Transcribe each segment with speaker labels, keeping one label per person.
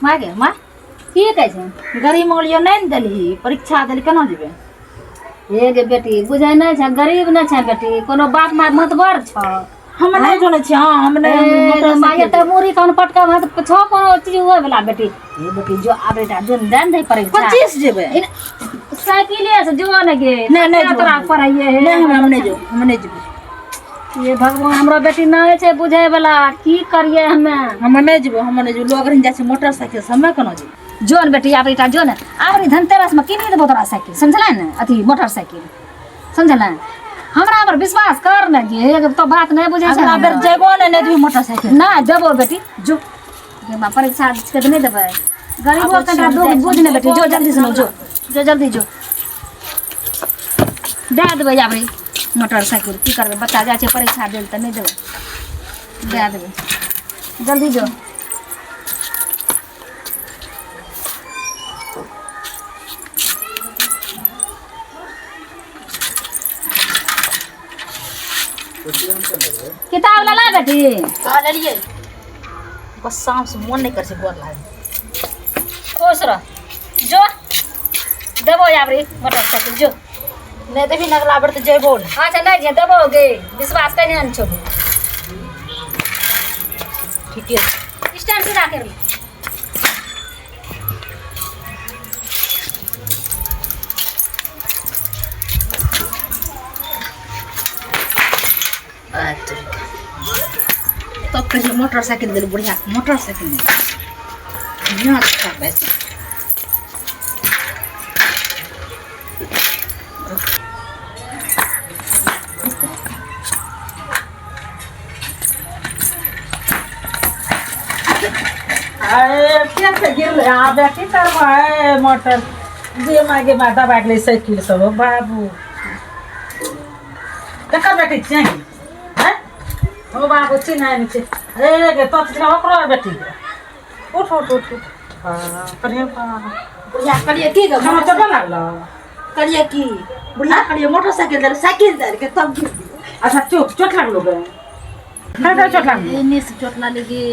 Speaker 1: माँ गे माँ की कहै छै गरीब मोलियो नहीं देलही परीक्षा देली केना जेबे हे गे बेटी बुझै नहीं छै गरीब नहीं छै बेटी कोनो बाप माय मतबर छ
Speaker 2: हम नहीं जाने छी हां हम नहीं
Speaker 1: माय त मुरी तन पटका भात छ कोनो चीज होय वाला बेटी हे बेटी जो आबे ता जो देन दे परीक्षा
Speaker 2: 25 जेबे
Speaker 1: साइकिले से जो न गे
Speaker 2: नहीं
Speaker 1: तोरा पढ़ाइए
Speaker 2: नहीं हम नहीं जेबे
Speaker 1: ये भगवान हमरा बेटी नहीं छै बुझै वाला की करिए
Speaker 2: हम नहीं जेबे लोग रही जाय छै मोटरसाइकिल से हमें केना जेबे
Speaker 1: जोन बेटी आबे ता जोन आबरी धनतेरस में किनी देबो तोरा साइकिल समझला न अथी मोटरसाइकिल समझला हमरा पर विश्वास कर न गे तो बात नहीं बुझै छै
Speaker 2: अगर जेबो नहीं देबी मोटरसाइकिल
Speaker 1: ना देबो बेटी जो ये मां परीक्षा के नहीं देबे गरीबो तनका दुख बुझ न बेटी जो जल्दी से जो जल्दी जो दे देबे आबरी मोटरसाइकिल की करबे बच्चा जाय छै परीक्षा देल त नहीं देबे दे देबे जल्दी जो किताब ला बेटी
Speaker 2: कहा लेलिए बस शाम से मन नहीं कर से गोर लागे
Speaker 1: खुश रह जो देबो आबरी मोटरसाइकिल जो
Speaker 2: नहीं देबी नगला बेर त जेबो
Speaker 1: अच्छा नहीं जे देबो गे विश्वास कने न छो
Speaker 2: ठीक है
Speaker 1: स्टैंड सीधा कर ली
Speaker 2: तब कहिए मोटरसाइकिल दिल बढ़िया मोटरसाइकिल बढ़िया अच्छा बैठ कैसे गिर आबे की करबा है मोटर जे मागे माता बाटले साइकिल सब बाबू तकर बेटी चाहिए हैं ओ बाबू चिन्ह नहीं छे ए गे तो चिन्ह ओकरो बेटी उठ उठ उठ हां करिए बुढ़िया करिए की गे हम तो लागलो करिए की बुढ़िया करिए मोटरसाइकिल दे साइकिल दे के तब गिर अच्छा चोट लागलो गे का चोट लागलो
Speaker 1: एने से चोट लागे गे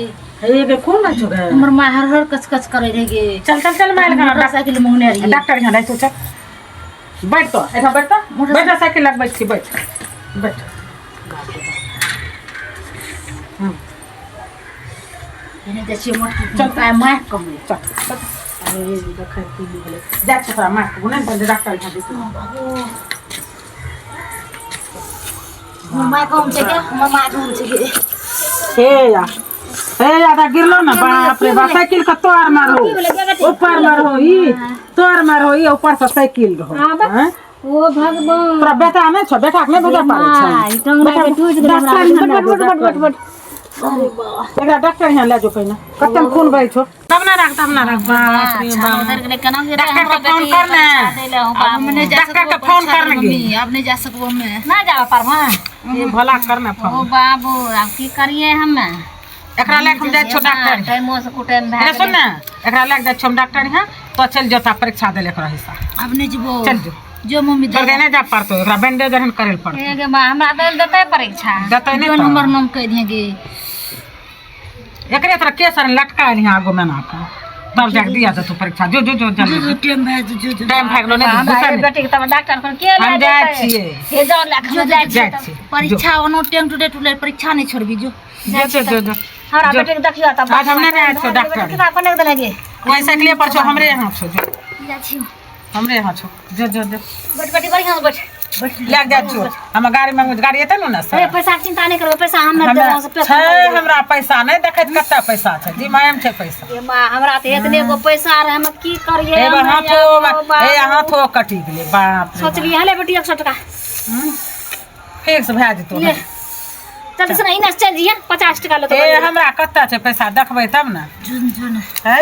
Speaker 2: हे गे कौन ना छो गे
Speaker 1: हमर मां हर हर कच कच करे रे गे
Speaker 2: चल मार का
Speaker 1: मोटरसाइकिल मंगने रही
Speaker 2: डॉक्टर यहां तो चल बैठ तो ऐसा बैठ तो मोटरसाइकिल लग बैठ बैठ
Speaker 1: एने देखिए मोटर
Speaker 2: चल पाए मार कम चल अरे देखै की बोले जा छोरा मार को नहीं बंद डॉक्टर यहां देखो बाबू
Speaker 1: मां कौन छे के मां कौन छे के
Speaker 2: हे यादा गिरलो ना बाप रे बाप साइकिल का तोड़ मारो ऊपर मारो ई तोड़ मारो ई ऊपर से साइकिल रहो हैं
Speaker 1: ओ भगवान
Speaker 2: तोरा बेटा नहीं छ बेटा के नहीं बुझा पारे छ
Speaker 1: टंगना के टूट गेल हमरा बट
Speaker 2: अरे बा एकरा डॉक्टर यहां ले जो पहिना कतन खून बहै छो तब ना रख बाप रे बाप
Speaker 1: उधर के केना गे
Speaker 2: डॉक्टर का फोन करना
Speaker 1: हमने जा
Speaker 2: डॉक्टर का फोन करना गे
Speaker 1: अब नहीं जा सकबो मैं ना जा पारबा
Speaker 2: ये भला करना
Speaker 1: ओ
Speaker 2: फोन
Speaker 1: बाबू अब की करिए हम
Speaker 2: एकरा ले हम जाय छो डॉक्टर
Speaker 1: टाइमो से कुटाइम
Speaker 2: अरे सुन ना एकरा ले जाय छो डॉक्टर यहां तो चल जता परीक्षा देले एकरा हिस्सा
Speaker 1: अब नहीं जबो
Speaker 2: चल
Speaker 1: जो मम्मी
Speaker 2: दे देने जा पारतो एकरा बैंडेज रहन करल पड़
Speaker 1: ए गे मां हमरा देल देतै परीक्षा
Speaker 2: देतै नहीं
Speaker 1: नंबर नाम कह दिए गे
Speaker 2: एकरे तरह केसर लटका यहां आगो में ना तब जाके दिया तो परीक्षा जो जल्दी
Speaker 1: टाइम भाई जो
Speaker 2: टाइम भाग लो नहीं
Speaker 1: हमरा बेटी के तब डॉक्टर कोन के
Speaker 2: हम जाय छिए
Speaker 1: हे जाओ लाख हम जाय
Speaker 2: जाय
Speaker 1: छी
Speaker 2: छी
Speaker 1: परीक्षा ओनो टाइम टू डे परीक्षा नहीं छोड़बी जो
Speaker 2: जो
Speaker 1: हमरा बेटी के देखियो तब
Speaker 2: आज हमने नहीं आछो डॉक्टर
Speaker 1: किताब कोने देले गे
Speaker 2: वही साइकिल पर छो हमरे यहां छो जो
Speaker 1: जा छी
Speaker 2: हमरे यहां छो जो
Speaker 1: बैठ बेटी बढ़िया से बैठ
Speaker 2: लग जा छो हम गाड़ी में गाड़ी एते न सर
Speaker 1: ए पैसा के चिंता नहीं करो पैसा हम देबो से
Speaker 2: छै हमरा पैसा नहीं देखत कत्ता पैसा छै जी मायम छै पैसा
Speaker 1: ए मां हमरा त एतने गो पैसा रहे हम की करिए
Speaker 2: ए हाथो कटि गेले बाप रे
Speaker 1: सोचली हले बेटी 100 टका
Speaker 2: फिक्स भए जेतो
Speaker 1: चल से नहीं चल जिए 50 टका ले तो
Speaker 2: ए हमरा कत्ता छै पैसा देखबै तब न
Speaker 1: जोन
Speaker 2: है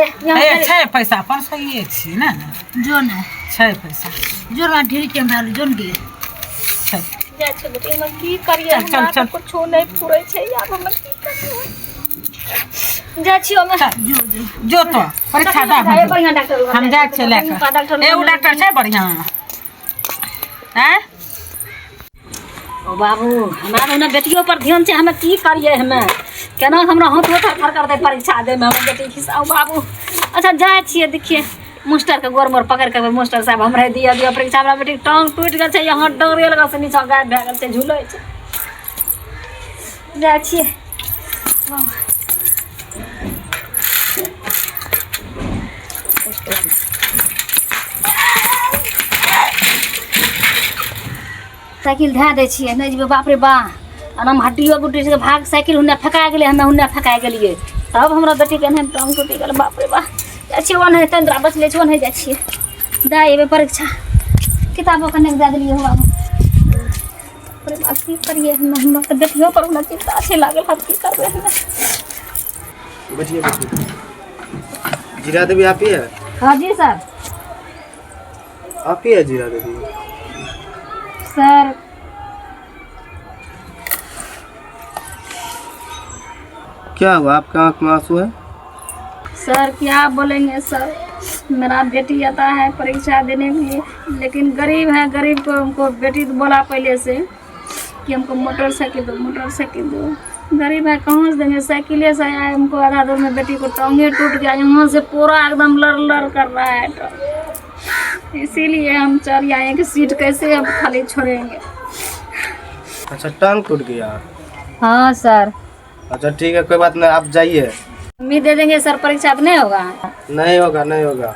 Speaker 2: छै पैसा 500 ही छी ना
Speaker 1: जोन
Speaker 2: छै पैसा
Speaker 1: जोन ढेरी टाइम भेल जोन गे
Speaker 2: छै
Speaker 1: जा छै बेटी हम की करिए
Speaker 2: चल
Speaker 1: कुछ नहीं पूरे छै यार हम की करिए जा छियो हम
Speaker 2: जो तो परीक्षा दे
Speaker 1: बढ़िया डॉक्टर
Speaker 2: हम जाय छै लेके ए उ डॉक्टर छै बढ़िया हैं
Speaker 1: ओ बाबू हमरा ने बेटियों पर ध्यान छै हमें की करिए हमें केना हमरा हाथ थर कर दे परीक्षा दे में हम बेटी खिसाओ बाबू अच्छा जाए छिए देखिए मास्टर के गोर मोर पकड़ के मास्टर साहब हमरा दिया परीक्षा हमरा बेटी टांग टूट गेल छै यहाँ डरे लगा से नीचा गायब भए गेल छै झूलै छै जाए छिए साइकिल धए दै छिए नहीं जेबे बाप रे बा हम हड्डियो गुड्डी से भाग साइकिल हुन्ने फेंका गेलिए हमें हुन्ने फेंका गेलिए तब हमरा बेटी के एहन टांग टूटि गेल बाप रे बा जाइ छिए वन है तंद्रा बचले छै वन है जाइ छिए दए एबे परीक्षा किताबों कने दे देलिए हो बाबू अरे बाप की करिए हम तो बेटियों पर हमरा चिंता अच्छे लागल हाथ की करबे हम
Speaker 3: बैठिए बैठिए जीरा देवी आप ही है?
Speaker 1: हाँ जी सर
Speaker 3: आप ही है जीरा देवी?
Speaker 1: सर
Speaker 3: क्या हुआ आपका आँख में आंसू है?
Speaker 1: सर क्या बोलेंगे सर मेरा बेटी आता है परीक्षा देने के लिए लेकिन गरीब है गरीब को हमको बेटी तो बोला पहले से कि हमको मोटरसाइकिल दो गरीब है कहाँ से देंगे साइकिले से आया हमको आधा दूर में बेटी को टांगे टूट गया यहाँ से पूरा एकदम लड़ कर रहा है इसीलिए हम चल आए कि सीट कैसे हम खाली छोड़ेंगे।
Speaker 3: अच्छा टांग टूट गया?
Speaker 1: हाँ सर।
Speaker 3: अच्छा ठीक है कोई बात नहीं आप जाइए।
Speaker 1: उम्मीद दे देंगे सर परीक्षा अब नहीं होगा?
Speaker 3: नहीं होगा नहीं होगा।